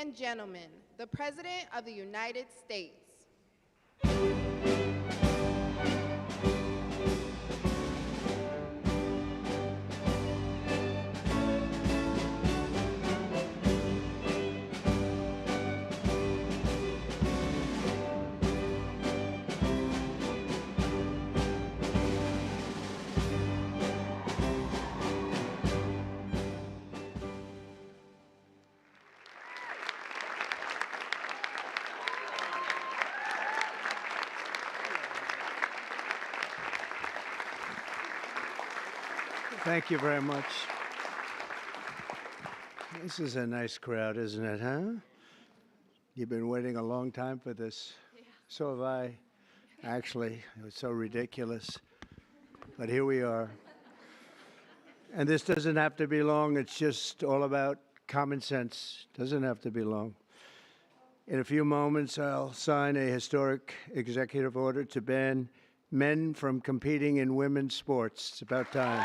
and gentlemen, the President of the United States. Thank you very much. This is a nice crowd, isn't it, huh? You've been waiting a long time for this. Yeah. So have I. Actually, it was so ridiculous. But here we are. And this doesn't have to be long. It's just all about common sense. Doesn't have to be long. In a few moments, I'll sign a historic executive order to ban men from competing in women's sports. It's about time.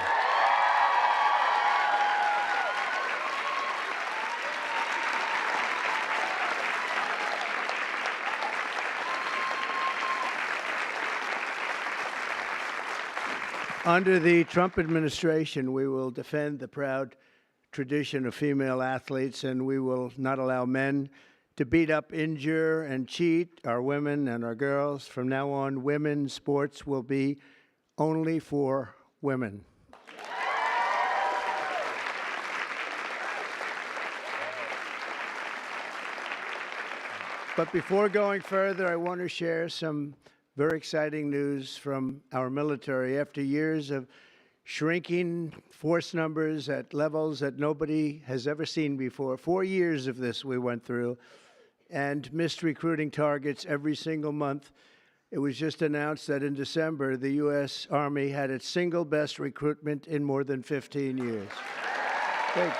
Under the Trump administration, we will defend the proud tradition of female athletes, and we will not allow men to beat up, injure, and cheat our women and our girls. From now on, women's sports will be only for women. But before going further, I want to share some very exciting news from our military. After years of shrinking force numbers at levels that nobody has ever seen before, 4 years of this we went through, and missed recruiting targets every single month, it was just announced that in December, the U.S. Army had its single best recruitment in more than 15 years. Thanks.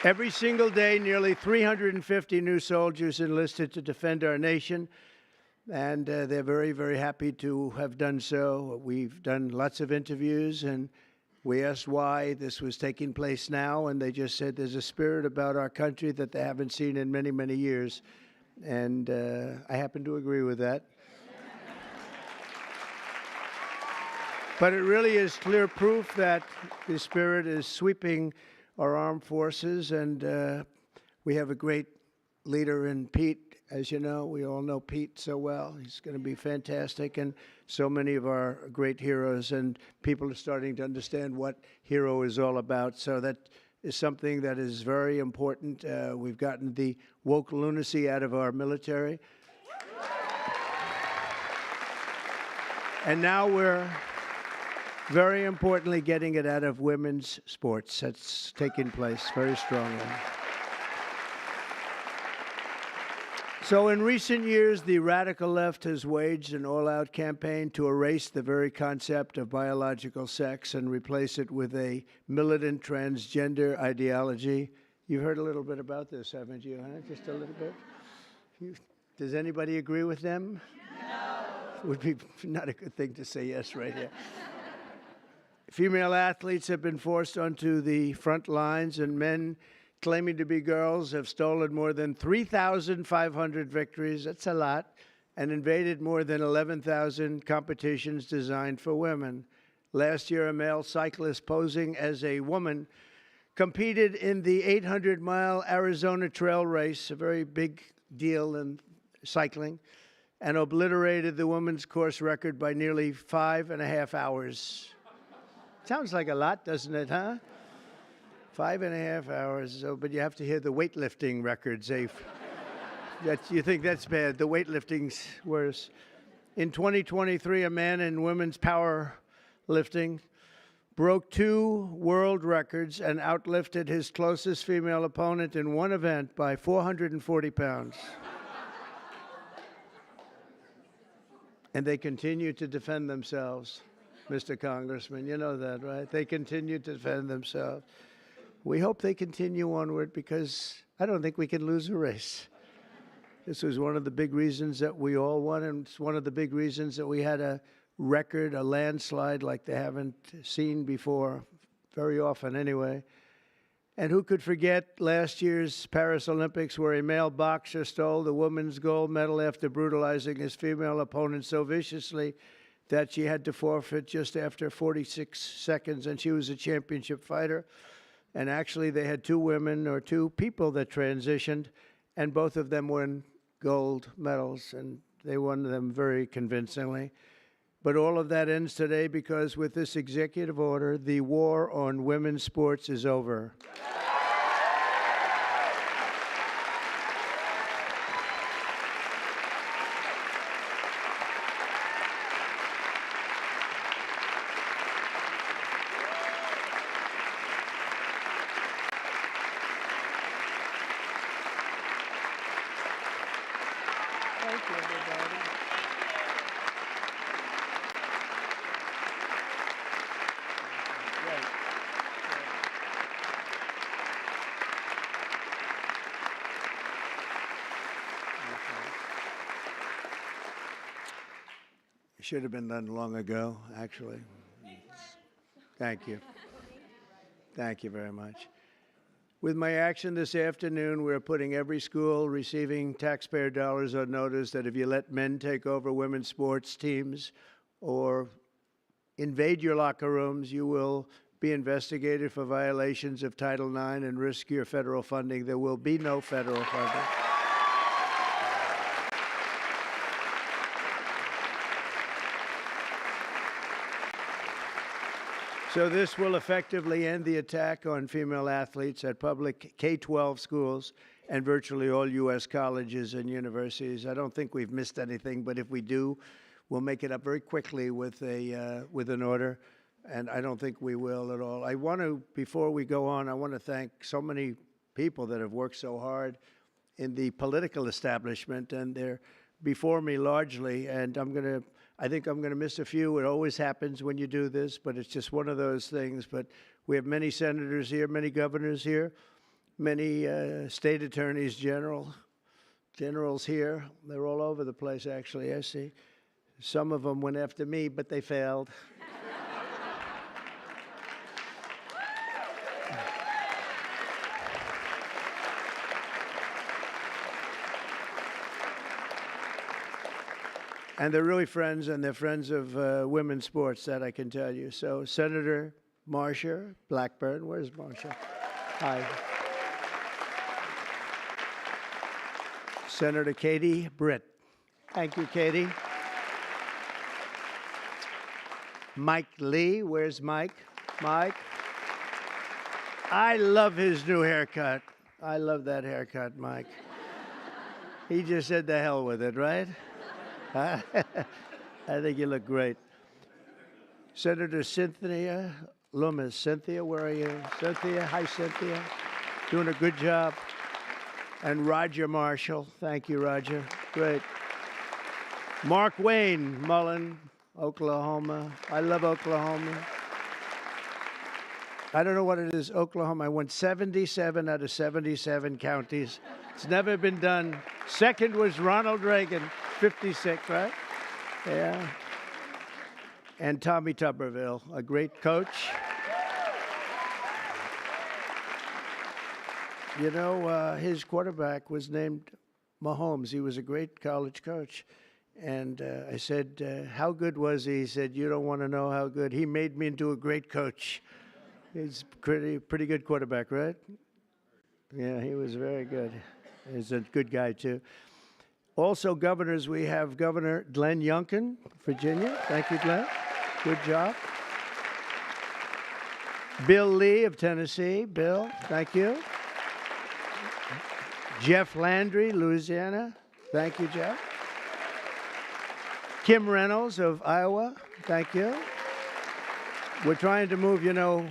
Every single day, nearly 350 new soldiers enlisted to defend our nation, and they're very, very happy to have done so. We've done lots of interviews, and we asked why this was taking place now, and they just said there's a spirit about our country that they haven't seen in many, many years, and I happen to agree with that. But it really is clear proof that the spirit is sweeping our armed forces, and we have a great leader in Pete. As you know, we all know Pete so well. He's going to be fantastic, and so many of our great heroes, and people are starting to understand what hero is all about. So that is something that is very important. We've gotten the woke lunacy out of our military. And now we're very importantly getting it out of women's sports. That's taking place very strongly. So in recent years, the radical left has waged an all-out campaign to erase the very concept of biological sex and replace it with a militant transgender ideology. You've heard a little bit about this, haven't you? Huh? Just a little bit? Does anybody agree with them? No. Would be not a good thing to say yes right here. Female athletes have been forced onto the front lines, and men claiming to be girls have stolen more than 3,500 victories, that's a lot, and invaded more than 11,000 competitions designed for women. Last year, a male cyclist posing as a woman competed in the 800-mile Arizona Trail Race, a very big deal in cycling, and obliterated the women's course record by nearly 5.5 hours. Sounds like a lot, doesn't it, huh? 5.5 hours, but you have to hear the weightlifting records. You think that's bad. The weightlifting's worse. In 2023, a man in women's powerlifting broke 2 world records and outlifted his closest female opponent in one event by 440 pounds. And they continue to defend themselves. Mr. Congressman, you know that, right? They continue to defend themselves. We hope they continue onward because I don't think we can lose a race. This was one of the big reasons that we all won, and it's one of the big reasons that we had a record, a landslide like they haven't seen before. very often anyway. And who could forget last year's Paris Olympics, where a male boxer stole the women's gold medal after brutalizing his female opponent so viciously that she had to forfeit just after 46 seconds, and she was a championship fighter. And actually, they had two women or two people that transitioned, and both of them won gold medals, and they won them very convincingly. But all of that ends today because with this executive order, the war on women's sports is over. Thank you, everybody. It should have been done long ago, actually. Thank you. Thank you very much. With my action this afternoon, we're putting every school receiving taxpayer dollars on notice that if you let men take over women's sports teams or invade your locker rooms, you will be investigated for violations of Title IX and risk your federal funding. There will be no federal funding. So this will effectively end the attack on female athletes at public K-12 schools and virtually all U.S. colleges and universities. I don't think we've missed anything, but if we do, we'll make it up very quickly with an order, and I don't think we will at all. I want to, before we go on, I want to thank so many people that have worked so hard in the political establishment, and they're before me largely, and I think I'm going to miss a few. It always happens when you do this, but it's just one of those things. But we have many senators here, many governors here, many state attorneys generals here. They're all over the place, actually, I see. Some of them went after me, but they failed. And they're really friends, and they're friends of women's sports, that I can tell you. So Senator Marsha Blackburn, where's Marsha? Hi. Senator Katie Britt. Thank you, Katie. Mike Lee, where's Mike? Mike. I love his new haircut. I love that haircut, Mike. He just said the hell with it, right? I think you look great. Senator Cynthia Loomis. Cynthia, where are you? Cynthia, hi, Cynthia. Doing a good job. And Roger Marshall. Thank you, Roger. Great. Mark Wayne Mullen, Oklahoma. I love Oklahoma. I don't know what it is, Oklahoma. I won 77 out of 77 counties. It's never been done. Second was Ronald Reagan, 56, right? Yeah. And Tommy Tuberville, a great coach. You know, his quarterback was named Mahomes. He was a great college coach. And I said, how good was he? He said, you don't want to know how good. He made me into a great coach. He's pretty good quarterback, right? Yeah, he was very good. He's a good guy, too. Also, governors, we have Governor Glenn Youngkin, Virginia. Thank you, Glenn. Good job. Bill Lee of Tennessee. Bill, thank you. Jeff Landry, Louisiana. Thank you, Jeff. Kim Reynolds of Iowa. Thank you. We're trying to move, you know,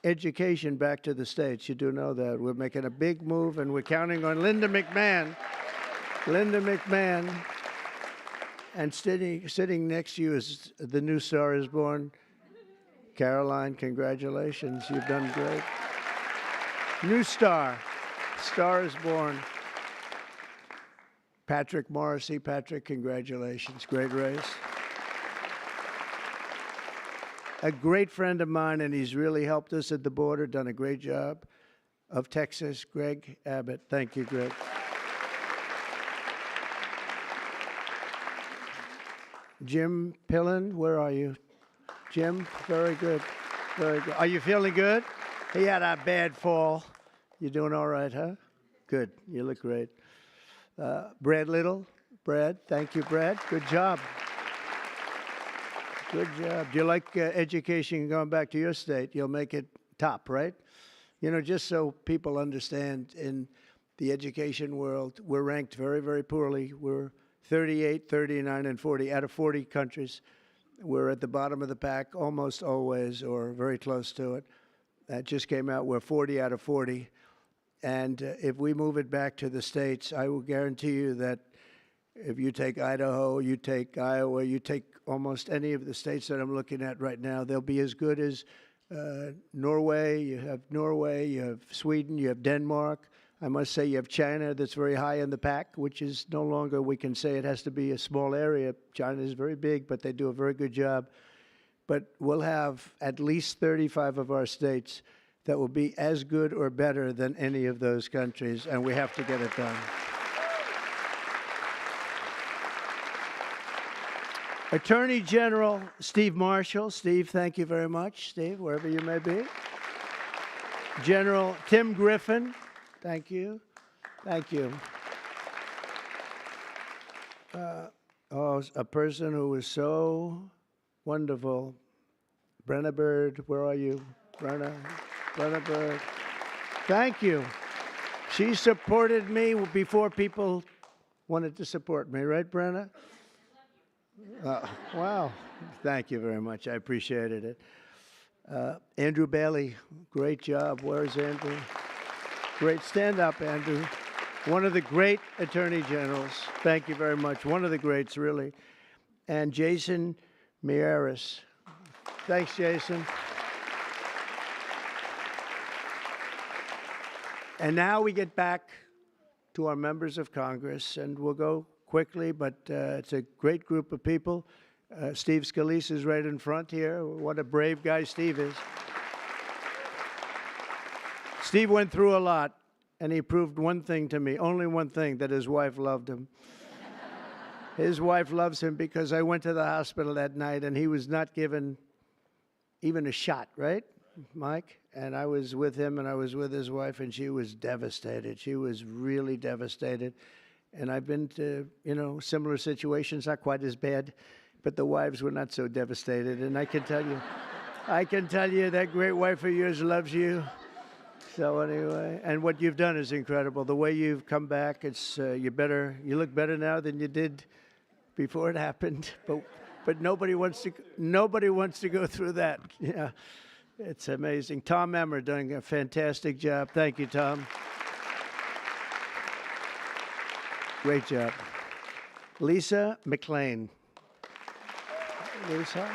education back to the states. You do know that. We're making a big move, and we're counting on Linda McMahon. Linda McMahon. And sitting next to you is the new Star is Born. Caroline, congratulations. You've done great. New Star. Star is Born. Patrick Morrissey. Patrick, congratulations. Great race. a great friend of mine, and he's really helped us at the border, done a great job, of Texas, Greg Abbott. Thank you, Greg. Jim Pillen, where are you? Jim, very good. Very good. Are you feeling good? He had a bad fall. You doing all right, huh? Good. You look great. Brad Little. Brad, thank you, Brad. Good job. Good job. Do you like education going back to your state? You'll make it top, right? You know, just so people understand, in the education world, we're ranked very, very poorly. We're 38, 39, and 40 out of 40 countries. We're at the bottom of the pack almost always, or very close to it. That just came out. We're 40 out of 40. And if we move it back to the states, I will guarantee you that if you take Idaho, you take Iowa, you take almost any of the states that I'm looking at right now, they'll be as good as Norway. You have Sweden, you have Denmark. I must say you have China that's very high in the pack, which is no longer, we can say it has to be a small area. China is very big, but they do a very good job. But we'll have at least 35 of our states that will be as good or better than any of those countries, and we have to get it done. Attorney General Steve Marshall. Steve, thank you very much. Steve, wherever you may be. General Tim Griffin. Thank you. Thank you. A person who was so wonderful. Brenna Bird, where are you? Brenna Bird. Thank you. She supported me before people wanted to support me, right, Brenna? Wow. Thank you very much. I appreciated it. Andrew Bailey, great job. Where's Andrew? Great. Stand up, Andrew. One of the great attorney generals. Thank you very much. One of the greats, really. And Jason Miyares. Thanks, Jason. And now we get back to our members of Congress, and we'll go quickly, but it's a great group of people. Steve Scalise is right in front here. What a brave guy Steve is. Steve went through a lot, and he proved one thing to me, only one thing, that his wife loved him. His wife loves him because I went to the hospital that night, and he was not given even a shot, right, Mike? And I was with him, and I was with his wife, and she was devastated. She was really devastated. And I've been to, similar situations, not quite as bad, but the wives were not so devastated. And I can tell you that great wife of yours loves you. So anyway, and what you've done is incredible. The way you've come back, it's you look better now than you did before it happened. But nobody wants to go through that. Yeah, it's amazing. Tom Emmer doing a fantastic job. Thank you, Tom. Great job. Lisa McLean. Lisa.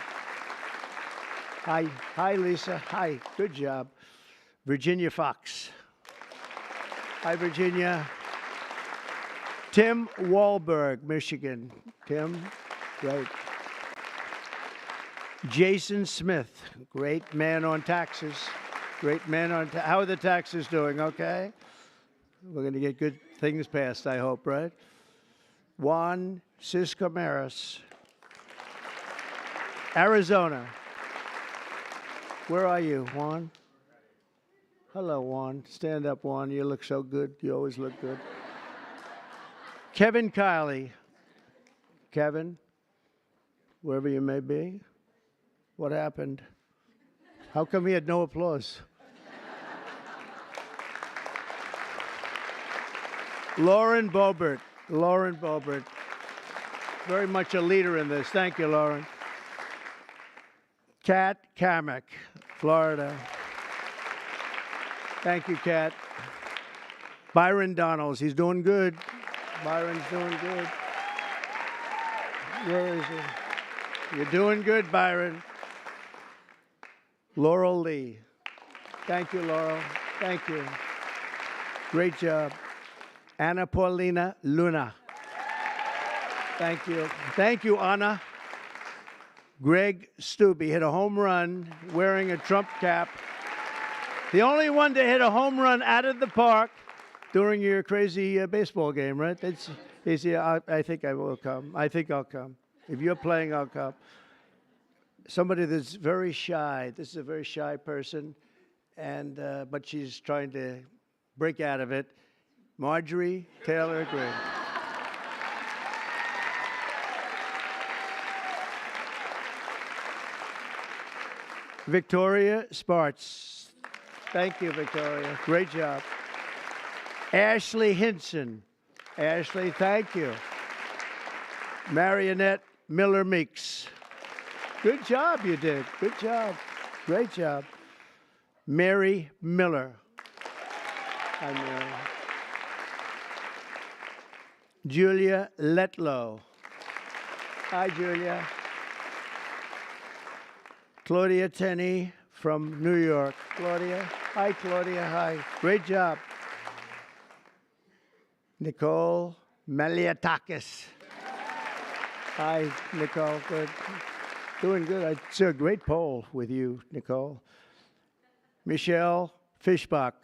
Hi, Lisa. Hi. Good job. Virginia Fox. Hi, Virginia. Tim Wahlberg, Michigan. Tim, great. Jason Smith, great man on taxes. Great man on how are the taxes doing? Okay. We're going to get good things passed, I hope, right? Juan Ciscomaris, Arizona. Where are you, Juan? Hello, Juan. Stand up, Juan. You look so good. You always look good. Kevin Kiley. Kevin, wherever you may be. What happened? How come he had no applause? Lauren Boebert. Lauren Boebert. Very much a leader in this. Thank you, Lauren. Kat Kamek, Florida. Thank you, Kat. Byron Donalds. He's doing good. Byron's doing good. Where is he? You're doing good, Byron. Laurel Lee. Thank you, Laurel. Thank you. Great job. Anna Paulina Luna. Thank you. Thank you, Anna. Greg Stubbe hit a home run wearing a Trump cap. The only one to hit a home run out of the park during your crazy baseball game, right? I think I will come. I think I'll come. If you're playing, I'll come. Somebody that's very shy. This is a very shy person, and but she's trying to break out of it. Marjorie Taylor Greene. Victoria Sparts. Thank you, Victoria. Great job. Ashley Hinson. Ashley, thank you. Marionette Miller Meeks. Good job you did. Good job. Great job. Mary Miller. Hi, Mary. Julia Letlow. Hi, Julia. Claudia Tenney from New York. Claudia. Hi, Claudia. Hi. Great job. Nicole Maliatakis. Hi, Nicole. Good. Doing good. I saw a great poll with you, Nicole. Michelle Fishbach.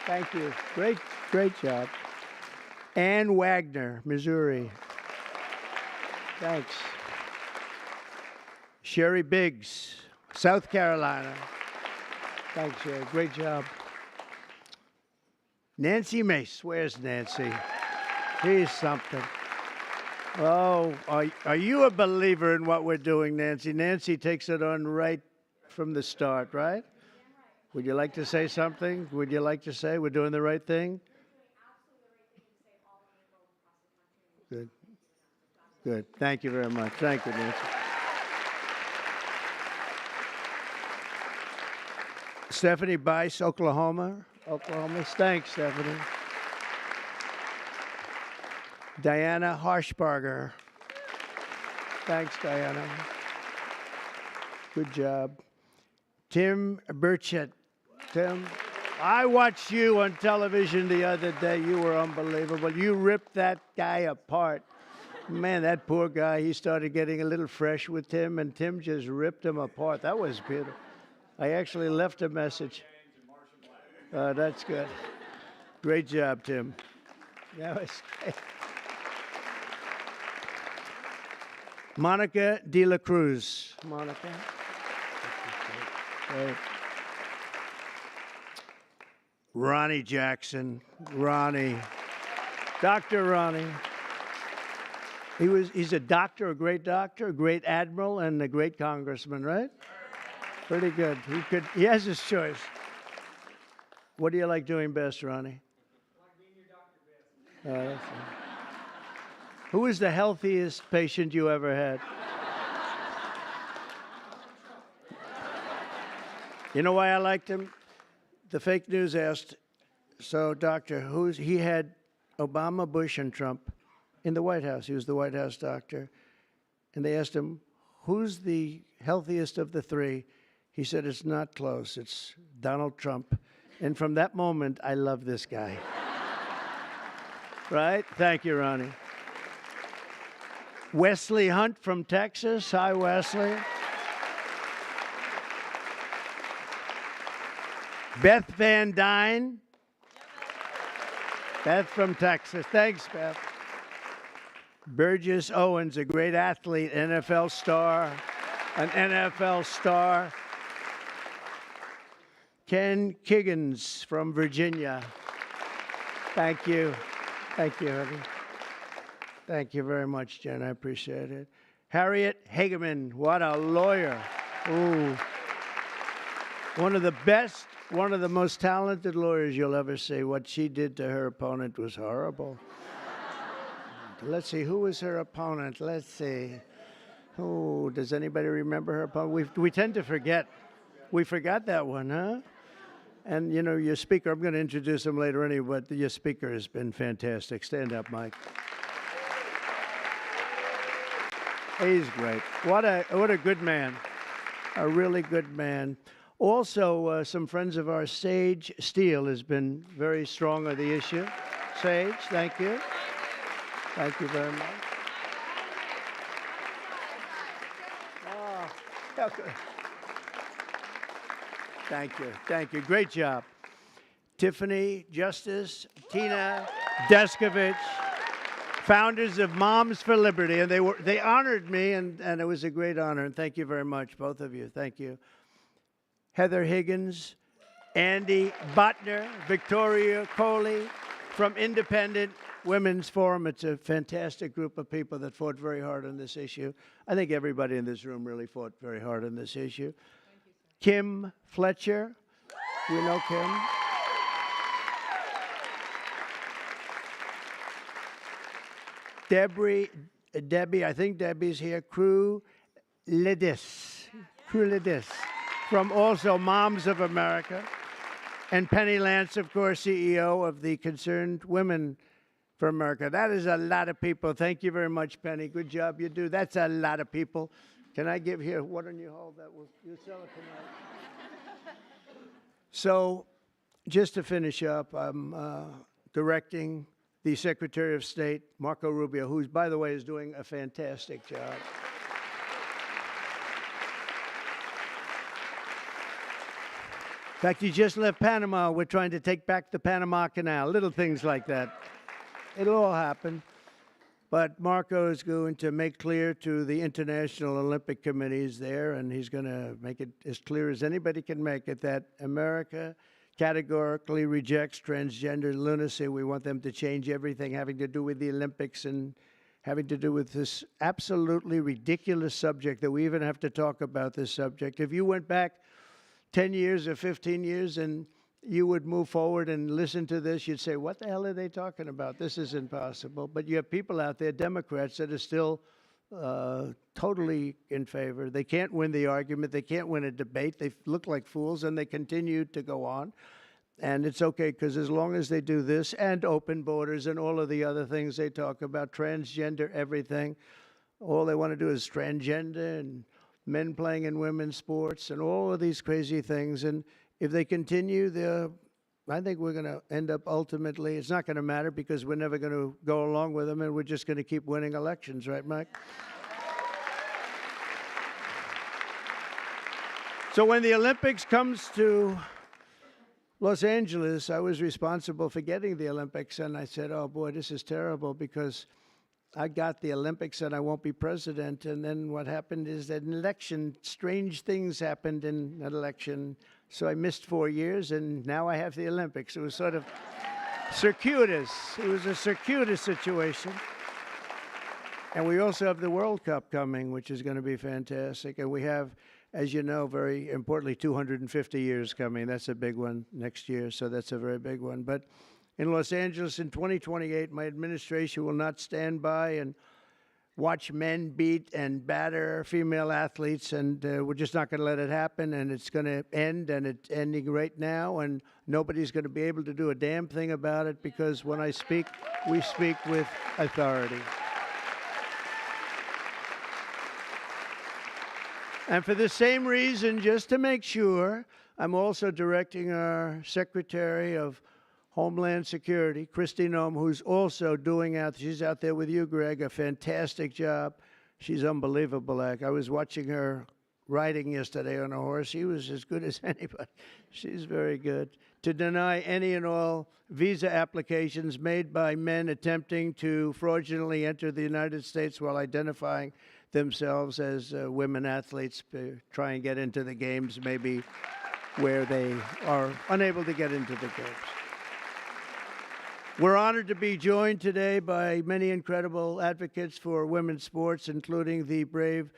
Thank you. Great job. Ann Wagner, Missouri. Thanks. Sherry Biggs, South Carolina. Thanks, Sherry. Great job. Nancy Mace. Where's Nancy? She's something. Oh, are you a believer in what we're doing, Nancy? Nancy takes it on right from the start, right? Would you like to say something? Would you like to say we're doing the right thing? Good. Good. Thank you very much. Thank you, Nancy. Stephanie Bice, Oklahoma. Thanks, Stephanie. Diana Harshbarger. Thanks, Diana. Good job. Tim Burchett. Tim, I watched you on television the other day. You were unbelievable. You ripped that guy apart. Man, that poor guy, he started getting a little fresh with Tim, and Tim just ripped him apart. That was beautiful. I actually left a message. That's good. Great job, Tim. That was great. Monica De La Cruz. Monica. Great. Ronnie Jackson. Ronnie. Dr. Ronnie. He's a doctor, a great admiral, and a great congressman, right? Pretty good. He has his choice. What do you like doing best, Ronnie? I like being your doctor best. Who is the healthiest patient you ever had? You know why I liked him? The fake news asked, so doctor, he had Obama, Bush, and Trump in the White House. He was the White House doctor. And they asked him, who's the healthiest of the three? He said, it's not close. It's Donald Trump. And from that moment, I love this guy. Right? Thank you, Ronnie. Wesley Hunt from Texas. Hi, Wesley. Beth Van Dyne. Beth from Texas. Thanks, Beth. Burgess Owens, a great athlete, an NFL star. Ken Kiggins from Virginia. Thank you. Thank you, honey. Thank you very much, Jen. I appreciate it. Harriet Hageman, what a lawyer. Ooh. One of the best, one of the most talented lawyers you'll ever see. What she did to her opponent was horrible. Let's see, who was her opponent? Let's see. Oh, does anybody remember her opponent? We tend to forget. We forgot that one, huh? And, you know, your speaker, I'm going to introduce him later anyway, but your speaker has been fantastic. Stand up, Mike. He's great. What a good man. A really good man. Also, some friends of ours, Sage Steele, has been very strong on the issue. Sage, thank you. Thank you very much. Okay. Thank you. Thank you. Great job. Tiffany Justice, Tina Deskovich, founders of Moms for Liberty, and they honored me, and it was a great honor. And thank you very much, both of you. Thank you. Heather Higgins, Andy Butner, Victoria Coley from Independent Women's Forum. It's a fantastic group of people that fought very hard on this issue. I think everybody in this room really fought very hard on this issue. Kim Fletcher, we know Kim. Debbie, I think Debbie's here. Crew Ledis from also Moms of America. And Penny Lance, of course, CEO of the Concerned Women for America. That is a lot of people. Thank you very much, Penny. Good job you do. That's a lot of people. Can I give here, why don't you hold that? You sell it tonight. So, just to finish up, I'm directing the Secretary of State, Marco Rubio, who, by the way, is doing a fantastic job. In fact, he just left Panama. We're trying to take back the Panama Canal, little things like that. It'll all happen. But Marco is going to make clear to the International Olympic Committees there, and he's going to make it as clear as anybody can make it, that America categorically rejects transgender lunacy. We want them to change everything having to do with the Olympics and having to do with this absolutely ridiculous subject that we even have to talk about this subject. If you went back 10 years or 15 years and you would move forward and listen to this, you'd say, what the hell are they talking about? This is impossible. But you have people out there, Democrats, that are still totally in favor. They can't win the argument. They can't win a debate. They look like fools, and they continue to go on. And it's okay, because as long as they do this and open borders and all of the other things they talk about, transgender everything, all they want to do is transgender and men playing in women's sports and all of these crazy things. And if they continue, I think we're going to end up ultimately, it's not going to matter because we're never going to go along with them, and we're just going to keep winning elections, right, Mike? So when the Olympics comes to Los Angeles, I was responsible for getting the Olympics, and I said, oh boy, this is terrible because I got the Olympics and I won't be president. And then what happened is that in an election, strange things happened in an election. So I missed 4 years, and now I have the Olympics. It was sort of circuitous. It was a circuitous situation. And we also have the World Cup coming, which is going to be fantastic. And we have, as you know, very importantly, 250 years coming. That's a big one next year, so that's a very big one. But in Los Angeles in 2028, my administration will not stand by and watch men beat and batter female athletes, and we're just not going to let it happen, and it's going to end, and it's ending right now, and nobody's going to be able to do a damn thing about it, because when I speak, we speak with authority. And for the same reason, just to make sure, I'm also directing our Secretary of Homeland Security, Kristi Noem, who's also she's out there with you, Greg, a fantastic job. She's unbelievable. I was watching her riding yesterday on a horse. She was as good as anybody. She's very good. To deny any and all visa applications made by men attempting to fraudulently enter the United States while identifying themselves as women athletes, try and get into the games maybe where they are unable to get into the games. We're honored to be joined today by many incredible advocates for women's sports, including the brave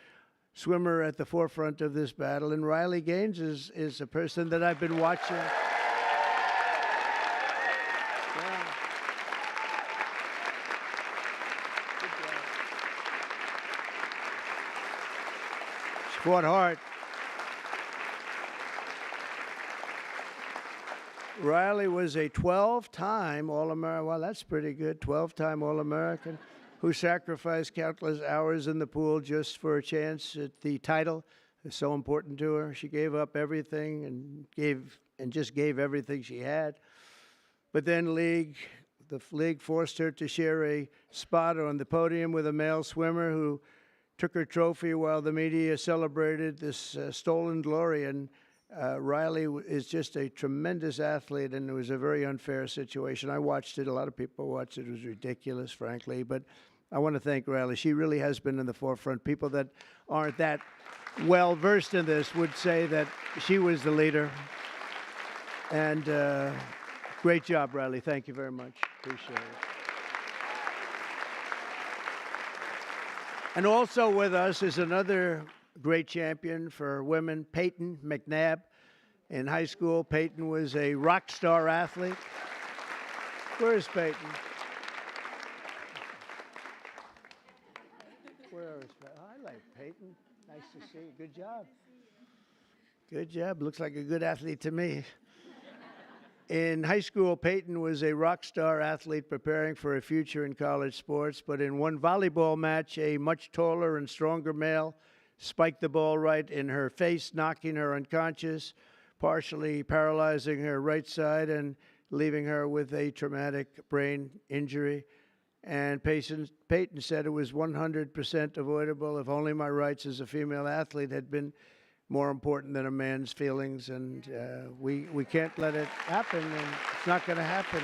swimmer at the forefront of this battle. And Riley Gaines is a person that I've been watching. Yeah. She fought hard. Riley was a 12-time All-American. Well, that's pretty good. 12-time All-American who sacrificed countless hours in the pool just for a chance at the title. It's so important to her. She gave up everything and just gave everything she had. But then the league forced her to share a spot on the podium with a male swimmer who took her trophy while the media celebrated this stolen glory. And Riley is just a tremendous athlete, and it was a very unfair situation. I watched it. A lot of people watched it. It was ridiculous, frankly. But I want to thank Riley. She really has been in the forefront. People that aren't that well versed in this would say that she was the leader. And great job, Riley. Thank you very much. Appreciate it. And also with us is another great champion for women, Peyton McNabb. In high school, Peyton was a rock star athlete. Where is Peyton? Where is Peyton? Oh, I like Peyton. Nice to see you. Good job. Good job. Looks like a good athlete to me. In high school, Peyton was a rock star athlete preparing for a future in college sports, but in one volleyball match, a much taller and stronger male spiked the ball right in her face, knocking her unconscious, partially paralyzing her right side and leaving her with a traumatic brain injury. And Peyton said it was 100% avoidable if only my rights as a female athlete had been more important than a man's feelings, and we can't let it happen, and it's not going to happen.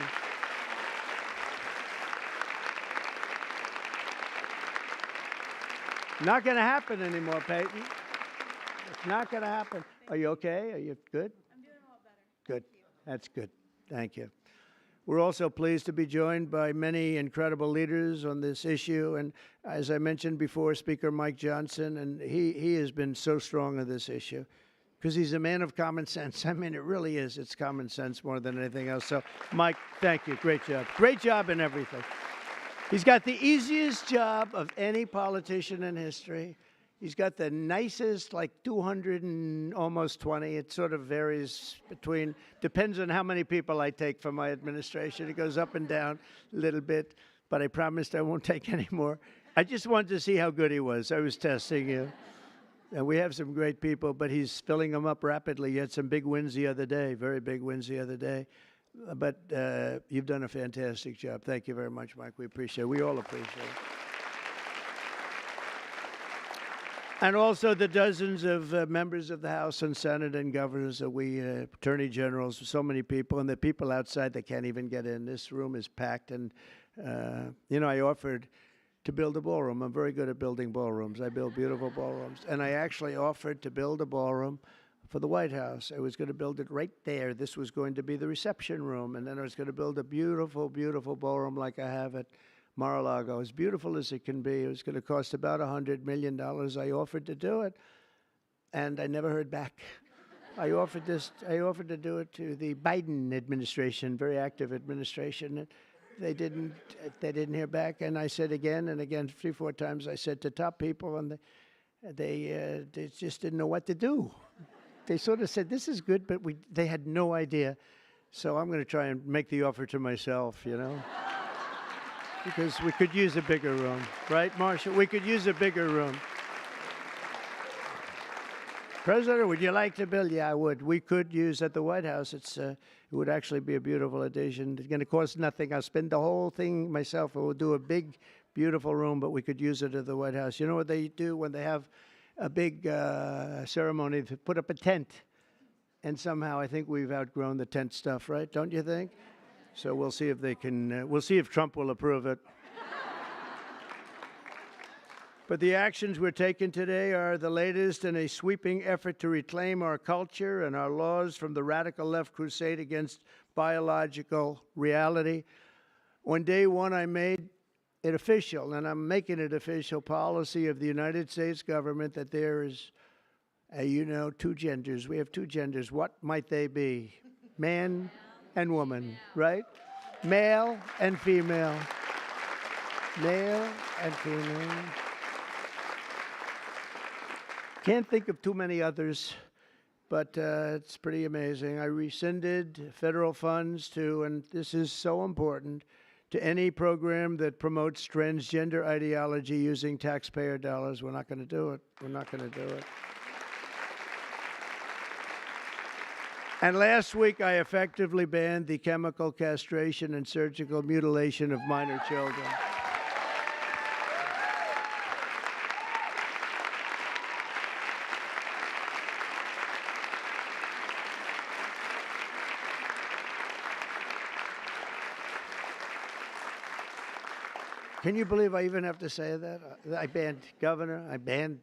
Not going to happen anymore, Peyton. It's not going to happen. Are you okay? Are you good? I'm doing a lot better. Good. That's good. Thank you. We're also pleased to be joined by many incredible leaders on this issue. And as I mentioned before, Speaker Mike Johnson, and he has been so strong on this issue because he's a man of common sense. I mean, it really is. It's common sense more than anything else. So, Mike, thank you. Great job. Great job in everything. He's got the easiest job of any politician in history. He's got the nicest, like 200 and almost 20. It sort of varies between, depends on how many people I take from my administration. It goes up and down a little bit, but I promised I won't take any more. I just wanted to see how good he was. I was testing you. And we have some great people, but he's filling them up rapidly. He had some big wins the other day, very big wins the other day. But you've done a fantastic job. Thank you very much, Mike. We appreciate it. We all appreciate it. And also the dozens of members of the House and Senate and governors that attorney generals, so many people, and the people outside that can't even get in. This room is packed. And, I offered to build a ballroom. I'm very good at building ballrooms. I build beautiful ballrooms. And I actually offered to build a ballroom for the White House. I was going to build it right there. This was going to be the reception room. And then I was going to build a beautiful, beautiful ballroom like I have at Mar-a-Lago, as beautiful as it can be. It was going to cost about $100 million. I offered to do it, and I never heard back. I offered to do it to the Biden administration, very active administration. And they didn't hear back. And I said again and again, 3-4 times, I said to top people, and they just didn't know what to do. They sort of said, this is good, but they had no idea. So I'm going to try and make the offer to myself, because we could use a bigger room. Right, Marshall? We could use a bigger room. President, would you like to build? Yeah, I would. We could use at the White House. It would actually be a beautiful addition. It's going to cost nothing. I'll spend the whole thing myself. We'll do a big, beautiful room, but we could use it at the White House. You know what they do when they have a big ceremony? They put up a tent. And somehow I think we've outgrown the tent stuff, right? Don't you think? So we'll see if they can, we'll see if Trump will approve it. But the actions we're taking today are the latest in a sweeping effort to reclaim our culture and our laws from the radical left crusade against biological reality. On day one, I made it official, and I'm making it official policy of the United States government that there is, two genders. We have two genders. What might they be? Man and woman, right? Male and female. Male and female. Can't think of too many others, but it's pretty amazing. I rescinded federal funds to, and this is so important, to any program that promotes transgender ideology using taxpayer dollars. We're not going to do it. We're not going to do it. And last week, I effectively banned the chemical castration and surgical mutilation of minor children. Can you believe I even have to say that? I banned governor. I banned.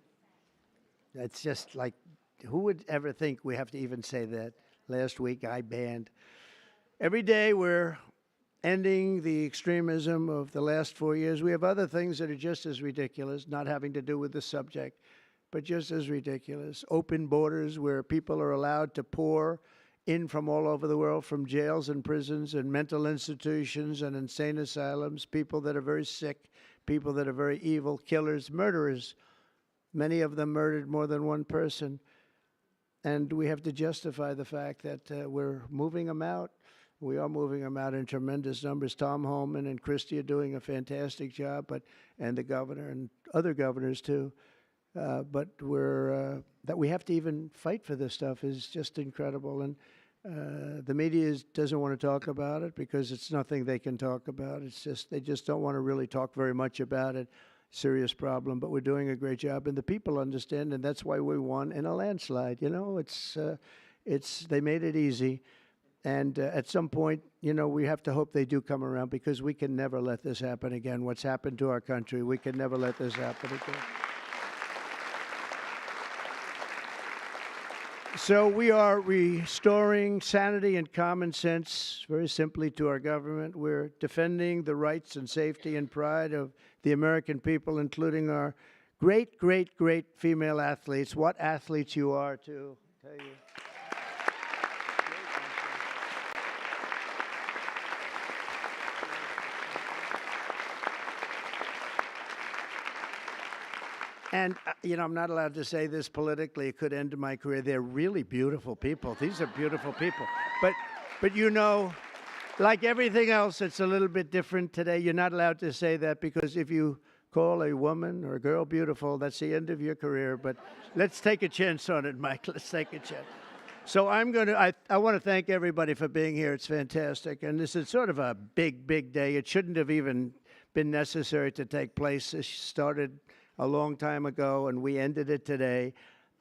It's just like, who would ever think we have to even say that? Last week I banned. Every day we're ending the extremism of the last 4 years. We have other things that are just as ridiculous, not having to do with the subject, but just as ridiculous. Open borders where people are allowed to pour in from all over the world, from jails and prisons and mental institutions and insane asylums, people that are very sick, people that are very evil, killers, murderers. Many of them murdered more than one person. And we have to justify the fact that we're moving them out. We are moving them out in tremendous numbers. Tom Homan and Christie are doing a fantastic job, and the governor and other governors too. But that we have to even fight for this stuff is just incredible. And the media doesn't want to talk about it because it's nothing they can talk about. It's just they just don't want to really talk very much about it. Serious problem, but we're doing a great job, and the people understand, and that's why we won in a landslide. You know, they made it easy, and at some point, you know, we have to hope they do come around because we can never let this happen again. What's happened to our country, we can never let this happen again. So we are restoring sanity and common sense, very simply, to our government. We're defending the rights and safety and pride of the American people, including our great, great, great female athletes. What athletes you are, too, I tell you. And, you know, I'm not allowed to say this politically. It could end my career. They're really beautiful people. These are beautiful people. But you know, like everything else, it's a little bit different today. You're not allowed to say that because if you call a woman or a girl beautiful, that's the end of your career. But let's take a chance on it, Mike. Let's take a chance. So I want to thank everybody for being here. It's fantastic. And this is sort of a big, big day. It shouldn't have even been necessary to take place. This started a long time ago, and we ended it today.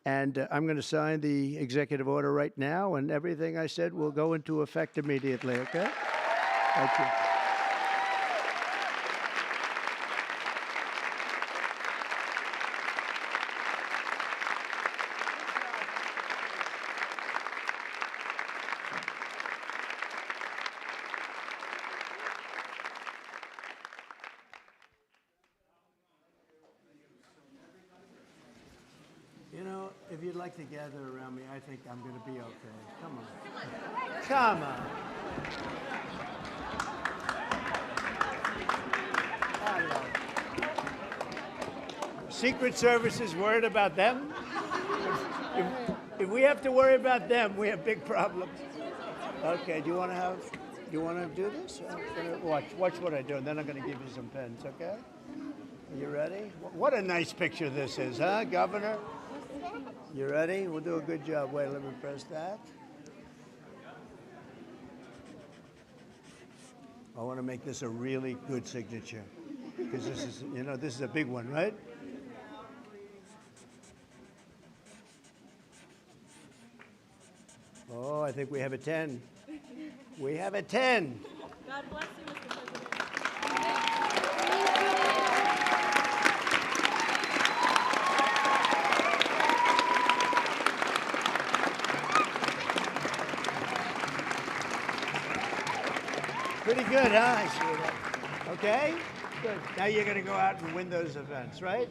And I'm going to sign the executive order right now, and everything I said will go into effect immediately, okay? Thank you. You know, if you'd like to gather around me, I think I'm going to be okay. Come on. Come on. Hello. Secret Service is worried about them? If we have to worry about them, we have big problems. Okay, do you want to do this? Watch what I do, and then I'm going to give you some pens, okay? Are you ready? What a nice picture this is, huh, Governor? You ready? We'll do a good job. Wait, let me press that. I want to make this a really good signature because this is, you know, this is a big one, right? Oh, I think we have a 10. We have a 10. God bless you, Mr. President. Pretty good, huh? I see that. Okay? Good. Now you're going to go out and win those events, right?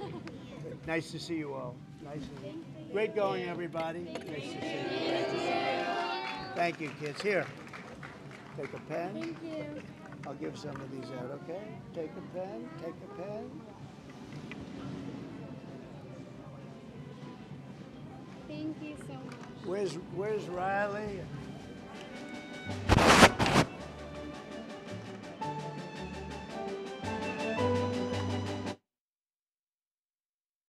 Nice to see you all. Nice to see you. Great going, everybody. Nice to see you. Nice to see you. Thank you, kids. Here, take a pen. Thank you. I'll give some of these out, okay? Take a pen. Take a pen. Thank you so much. Where's Riley?